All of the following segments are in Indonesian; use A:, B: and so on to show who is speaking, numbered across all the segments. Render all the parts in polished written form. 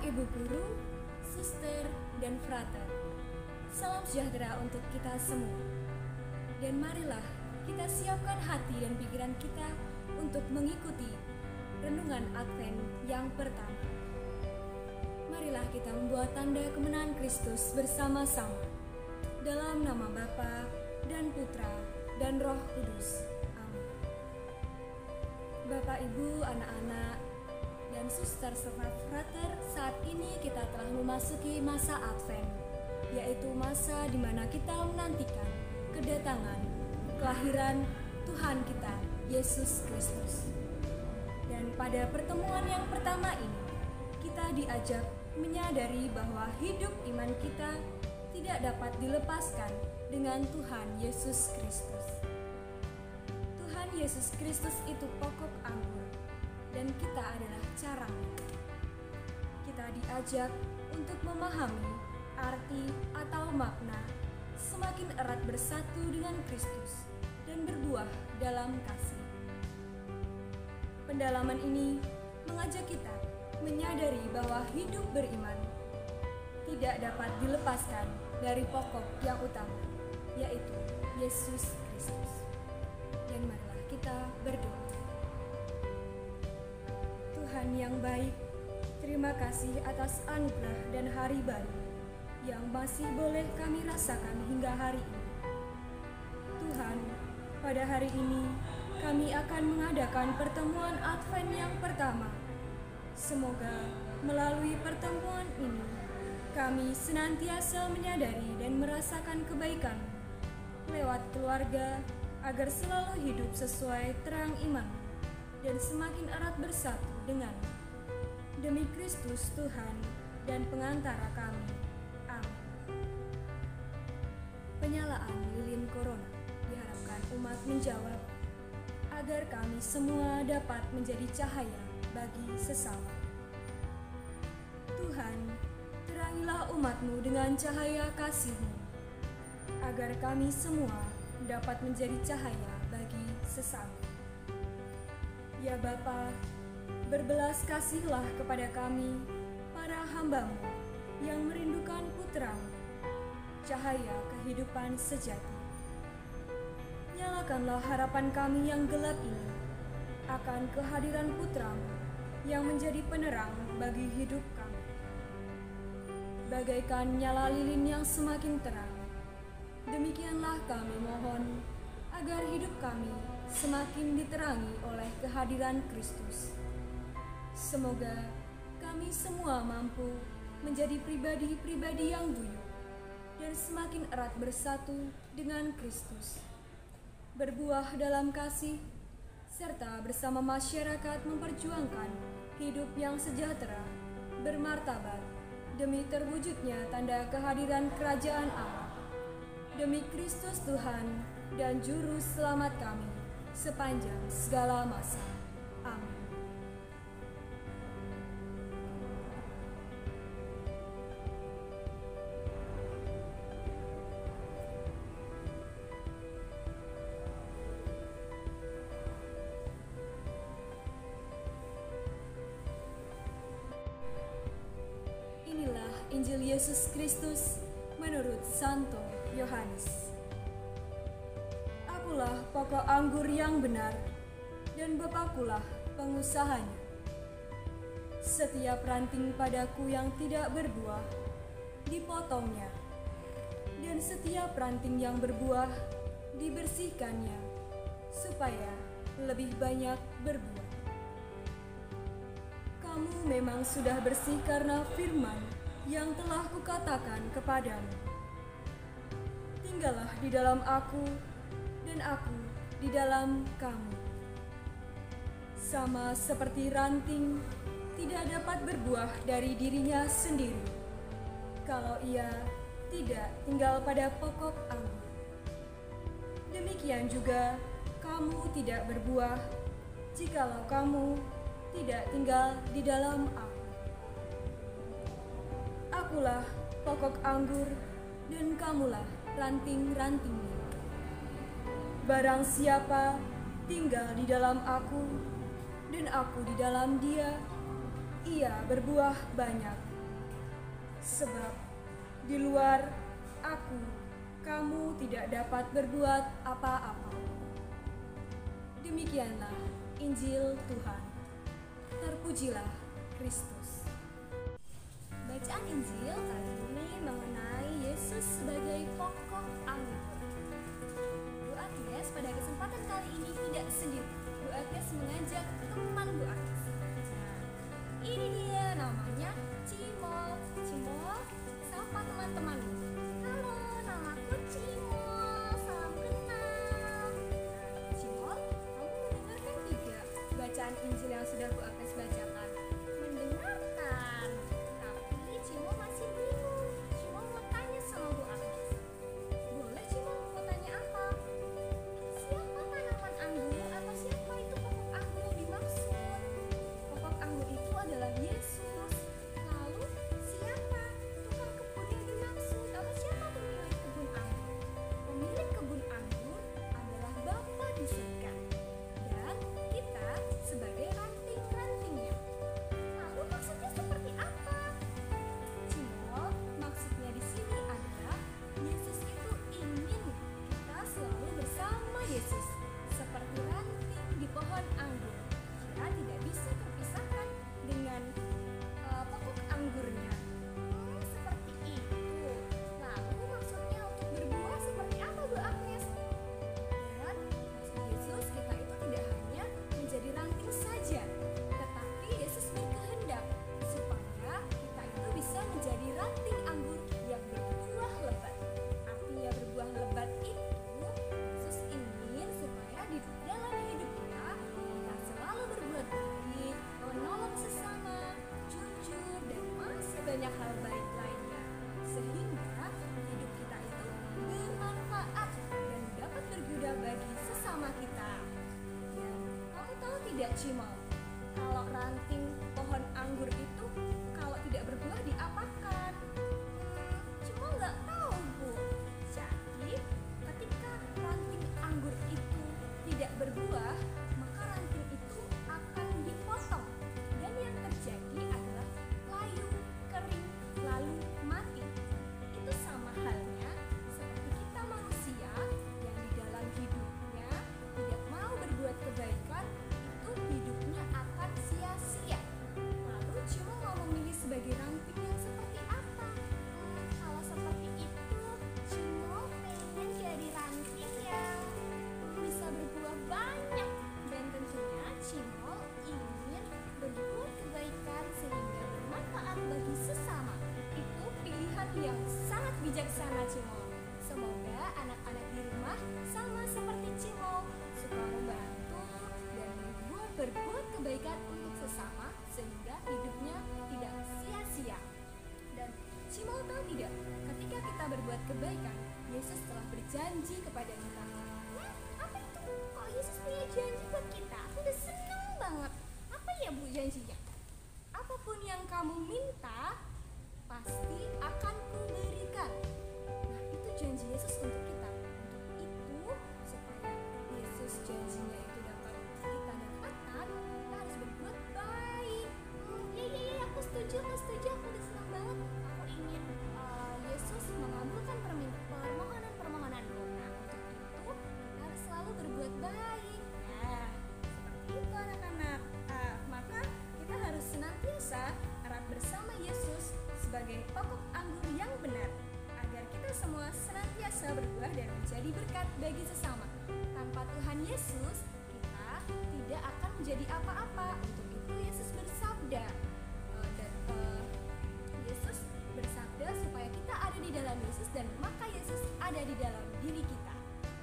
A: Ibu Guru, Suster, dan Frater. Salam sejahtera untuk kita semua. Dan marilah kita siapkan hati dan pikiran kita untuk mengikuti renungan Advent yang pertama. Marilah kita membuat tanda kemenangan Kristus bersama-sama. Dalam nama Bapa dan Putra dan Roh Kudus. Amin. Bapak, Ibu, anak-anak, dan suster serta frater, saat ini kita telah memasuki masa Advent, yaitu masa di mana kita menantikan kedatangan, kelahiran Tuhan kita, Yesus Kristus. Dan pada pertemuan yang pertama ini, kita diajak menyadari bahwa hidup iman kita tidak dapat dilepaskan dengan Tuhan Yesus Kristus. Tuhan Yesus Kristus itu pokok anggur, dan kita adalah caranya. Kita diajak untuk memahami arti atau makna semakin erat bersatu dengan Kristus dan berbuah dalam kasih. Pendalaman ini mengajak kita menyadari bahwa hidup beriman tidak dapat dilepaskan dari pokok yang utama, yaitu Yesus Kristus. Dan marilah kita berdoa. Tuhan yang baik, terima kasih atas anugerah dan hari baru yang masih boleh kami rasakan hingga hari ini. Tuhan, pada hari ini kami akan mengadakan pertemuan Advent yang pertama. Semoga melalui pertemuan ini kami senantiasa menyadari dan merasakan kebaikan lewat keluarga agar selalu hidup sesuai terang iman dan semakin erat bersatu dengan demi Kristus Tuhan dan pengantara kami. Amin. Penyalaan lilin corona diharapkan umat menjawab agar kami semua dapat menjadi cahaya bagi sesama. Tuhan, terangilah umat-Mu dengan cahaya kasih-Mu, agar kami semua dapat menjadi cahaya bagi sesama. Ya Bapa, berbelas kasihlah kepada kami, para hamba-Mu yang merindukan Putra-Mu, cahaya kehidupan sejati. Nyalakanlah harapan kami yang gelap ini akan kehadiran Putra-Mu yang menjadi penerang bagi hidup kami. Bagaikan nyala lilin yang semakin terang, demikianlah kami mohon agar hidup kami semakin diterangi oleh kehadiran Kristus. Semoga kami semua mampu menjadi pribadi-pribadi yang guyup dan semakin erat bersatu dengan Kristus, berbuah dalam kasih, serta bersama masyarakat memperjuangkan hidup yang sejahtera, bermartabat, demi terwujudnya tanda kehadiran kerajaan Allah, demi Kristus Tuhan dan Juru Selamat kami sepanjang segala masa. Amin. Inilah Injil Yesus Kristus menurut Santo Yohanes. Akulah pokok anggur yang benar, dan Bapakkulah pengusahanya. Setiap ranting padaku yang tidak berbuah, dipotongnya, dan setiap ranting yang berbuah, dibersihkannya, supaya lebih banyak berbuah. Kamu memang sudah bersih karena firman yang telah kukatakan kepadamu. Tinggallah di dalam aku, dan aku di dalam kamu. Sama seperti ranting tidak dapat berbuah dari dirinya sendiri, kalau ia tidak tinggal pada pokok anggur. Demikian juga kamu tidak berbuah, jikalau kamu tidak tinggal di dalam aku. Akulah pokok anggur, dan kamulah ranting-rantingnya. Barang siapa tinggal di dalam aku, dan aku di dalam dia, ia berbuah banyak. Sebab di luar aku, kamu tidak dapat berbuat apa-apa. Demikianlah Injil Tuhan. Terpujilah Kristus. Bacaan Injil kali ini mengenai Yesus sebagai pokok anggur. Bu Agnes pada kesempatan kali ini tidak sendiri. Bu Agnes mengajak teman Bu Agnes. Nah, ini dia namanya Cimol. Cimol, sapa teman-temanmu.
B: Halo, namaku Cimol. Salam kenal.
A: Cimol, kamu mendengarkan tidak bacaan Injil yang sudah Bu Agnes bacakan?
B: Mendengarkan. Tapi Cimol masih bingung. Cimol mau tanya sama Bu Agnes.
A: Boleh Cimol, mau tanya apa?
B: Siapa tanaman anggur atau siapa itu pokok anggur yang dimaksud?
A: Pokok anggur itu adalah Yesus.
B: Lalu siapa tukang kebun yang dimaksud atau siapa pemilik kebun anggur?
A: Pemilik kebun anggur adalah Bapa di surga. Dan kita sebagai ranting-rantingnya.
B: Lalu maksudnya seperti apa?
A: Cimol, maksudnya di sini adalah Yesus itu ingin kita selalu bersama Yesus. Seperti ranting di pohon anggur. Kita tidak bisa terpisahkan dengan pokok anggurnya.
B: Seperti itu. Lalu maksudnya untuk berbuah seperti apa, Bu Agnes?
A: Dan maksud Yesus kita itu tidak hanya menjadi ranting saja, tetapi Yesus berkehendak supaya kita itu bisa menjadi ranting anggur yang berbuah lebat. Artinya berbuah lebat itu Yesus ingin supaya di dalam hidup kita selalu berbuat baik, menolong sesama, jujur, dan masih banyak hal baik lainnya, sehingga hidup kita itu bermanfaat dan dapat berguna bagi sesama kita. Dan kamu tahu tidak Cimol, kalau ranting pohon anggur itu kalau tidak berbuah diapakan?
B: Cuma nggak tahu, Bu.
A: Jadi ketika ranting anggur itu tidak berbuah, maka ranting itu akan dipotong dan yang terjadi adalah layu, kering, lalu mati. Itu sama halnya seperti kita manusia yang di dalam hidupnya tidak mau berbuat kebaikan, itu hidupnya akan sia-sia. Lalu cuma mau memilih sebagai ranting yang seperti apa?
B: Kalau seperti itu, Cimol pengen jadi ranting yang bisa berbuah banyak. Dan tentunya Cimol ingin berbuat kebaikan sehingga bermanfaat bagi sesama.
A: Itu pilihan yang sangat bijaksana Cimol. Semoga anak-anak di rumah sama seperti Cimol, suka membantu dan berbuat kebaikan untuk sesama sehingga hidupnya tidak sia-sia. Dan Cimol tahu tidak, ketika kita berbuat kebaikan, Yesus telah berjanji kepada kita.
B: Apa itu? Kok Yesus punya janji buat kita? Aku udah seneng banget. Apa ya, Bu, janjinya?
A: Apapun yang kamu minta, pasti akan kuberikan. Nah, itu janji Yesus untuk kita. Untuk itu, supaya Yesus janjinya itu dapat kita dapatkan, kita harus berbuat baik.
B: Iya, aku setuju. Aku udah seneng banget. Aku ingin Yesus mengabulkan permohonan-permohonanku.
A: Nah, untuk itu, kita harus selalu berbuat baik. Nah, seperti itu anak-anak. Maka kita harus senantiasa erat bersama Yesus sebagai pokok anggur yang benar, agar kita semua senantiasa berbuah dan menjadi berkat bagi sesama. Tanpa Tuhan Yesus, kita tidak akan menjadi apa-apa. Untuk itu Yesus bersabda, Yesus bersabda supaya kita ada di dalam Yesus dan maka Yesus ada di dalam diri kita.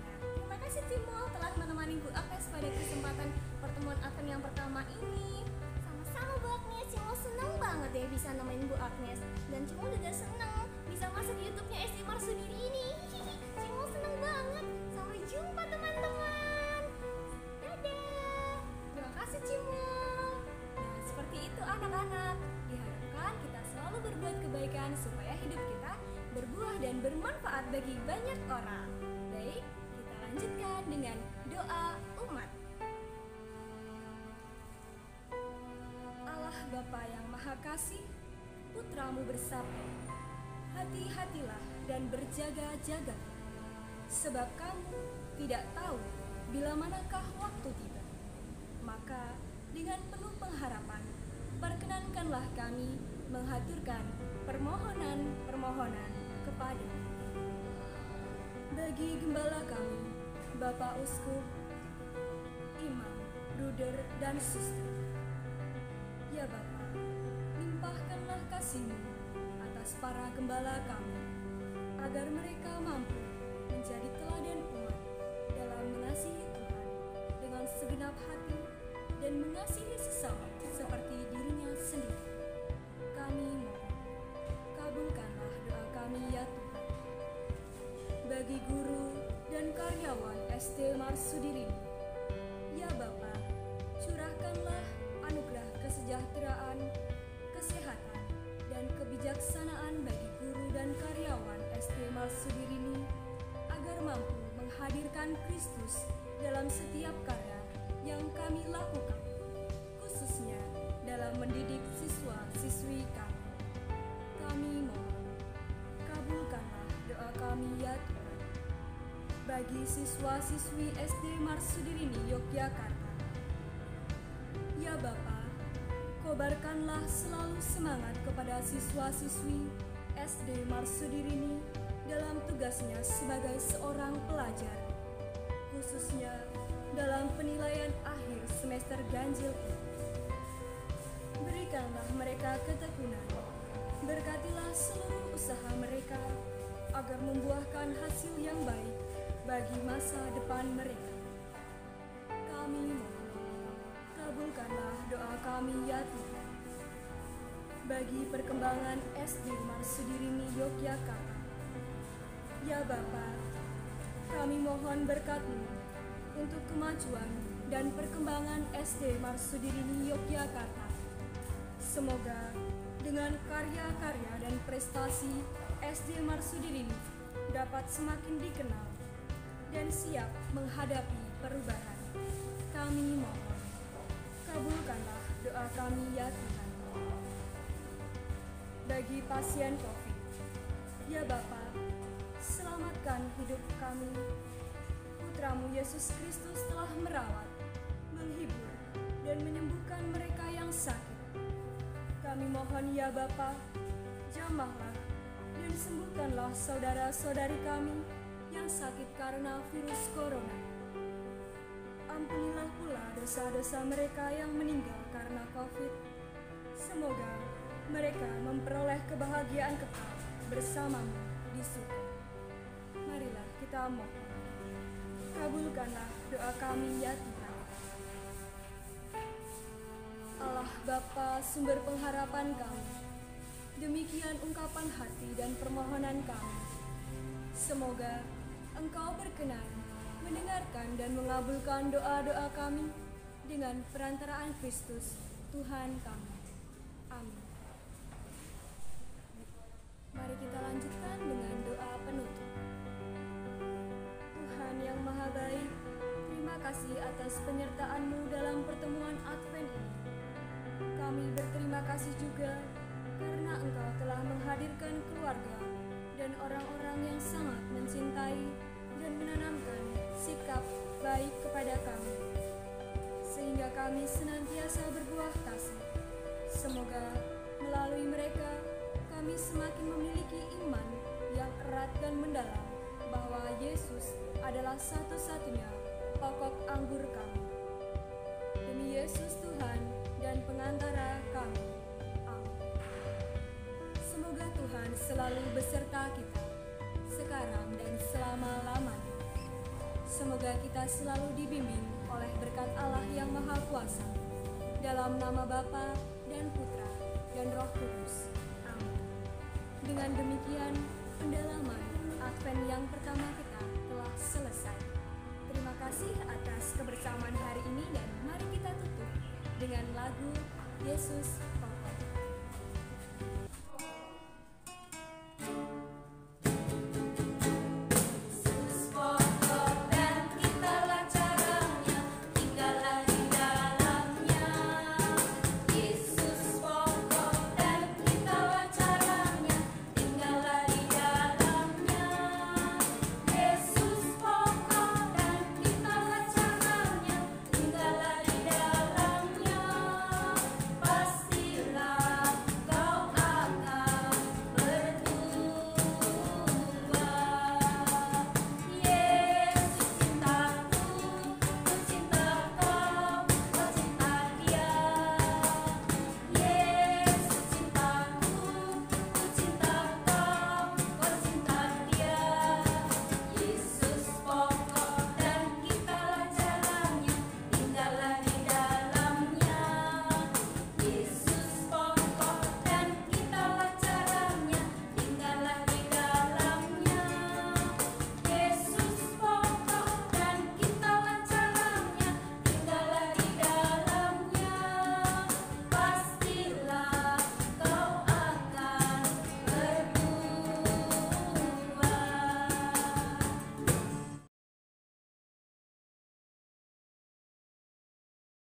A: Nah, terima kasih Cimol telah menemani Bu Agnes pada kesempatan pertemuan Advent yang pertama ini.
B: Sama-sama, Bu Agnes. Cimol seneng banget ya bisa nemenin Bu Agnes. Dan Cimol juga seneng bisa masuk YouTube-nya SD Marsudiri ini. Cimol seneng banget. Sampai jumpa teman-teman. Dadah.
A: Terima kasih Cimol. Nah, seperti itu anak-anak. Diharapkan kita selalu berbuat kebaikan supaya hidup kita berbuah dan bermanfaat bagi banyak orang. Baik, kita lanjutkan dengan doa umat. Allah Bapa yang Maha Kasih, putramu bersabda, hati-hatilah dan berjaga-jaga, sebab kamu tidak tahu bila manakah waktu tiba. Maka dengan penuh pengharapan, perkenankanlah kami menghaturkan permohonan-permohonan kepada bagi gembala kami, Bapak Uskup, Imam, Bruder, dan Suster. Ya Bapa, limpahkanlah kasih-Mu atas para gembala kami, agar mereka mampu menjadi teladan umat dalam mengasihi Tuhan dengan segenap hati dan mengasihi sesama seperti dirinya sendiri. Kami mohon, kabulkanlah doa kami ya Tuhan. Bagi guru dan karyawan SD Marsudirini, ya Bapa, curahkanlah anugerah kesejahteraan, kesehatan, dan kebijaksanaan bagi guru dan karyawan SD Marsudirini agar mampu menghadirkan Kristus dalam setiap karya yang kami lakukan, khususnya dalam mendidik siswa-siswi kami. Kami mohon, kabulkanlah doa kami ya Tuhan. Bagi siswa-siswi SD Marsudirini Yogyakarta, ya Bapa, kobarkanlah selalu semangat kepada siswa-siswi SD Marsudirini dalam tugasnya sebagai seorang pelajar, khususnya dalam penilaian akhir semester ganjil ini. Berikanlah mereka ketekunan, berkatilah seluruh usaha mereka agar membuahkan hasil yang baik bagi masa depan mereka. Kami mohon, kabulkanlah doa kami ya Tuhan. Bagi perkembangan SD Marsudirini Yogyakarta, ya Bapa, kami mohon berkat-Mu untuk kemajuan dan perkembangan SD Marsudirini Yogyakarta. Semoga dengan karya-karya dan prestasi SD Marsudirini dapat semakin dikenal dan siap menghadapi perubahan. Kami mohon, kabulkanlah doa kami ya Tuhan. Bagi pasien COVID, ya Bapa, selamatkan hidup kami. Putramu Yesus Kristus telah merawat, menghibur, dan menyembuhkan mereka yang sakit. Kami mohon ya Bapa, jamahlah dan sembuhkanlah saudara-saudari kami yang sakit karena virus corona. Ampunilah pula dosa-dosa mereka yang meninggal karena COVID. Semoga mereka memperoleh kebahagiaan kekal bersama-Mu di surga. Marilah kita mohon, kabulkanlah doa kami ya Tuhan. Allah Bapa, sumber pengharapan kami, demikian ungkapan hati dan permohonan kami. Semoga Engkau berkenan mendengarkan dan mengabulkan doa-doa kami dengan perantaraan Kristus, Tuhan kami. Amin. Mari kita lanjutkan dengan doa penutup. Tuhan yang Maha Baik, terima kasih atas penyertaan-Mu dalam pertemuan Advent ini. Kami berterima kasih juga karena Engkau telah menghadirkan keluarga dan orang-orang yang sangat mencintai dan menanamkan sikap baik kepada kami, sehingga kami senantiasa berbuah kasih. Semoga melalui mereka kami semakin memiliki iman yang erat dan mendalam bahwa Yesus adalah satu-satunya pokok anggur kami. Demi Yesus Tuhan dan pengantara kami. Amin. Semoga Tuhan selalu beserta kita, sekarang dan selama-lamanya. Semoga kita selalu dibimbing oleh berkat Allah yang Maha Kuasa, dalam nama Bapa dan Putra dan Roh Kudus. Amin. Dengan demikian, pendalaman Advent yang pertama kita telah selesai. Terima kasih atas kebersamaan hari ini dan mari kita tutup dengan lagu Yesus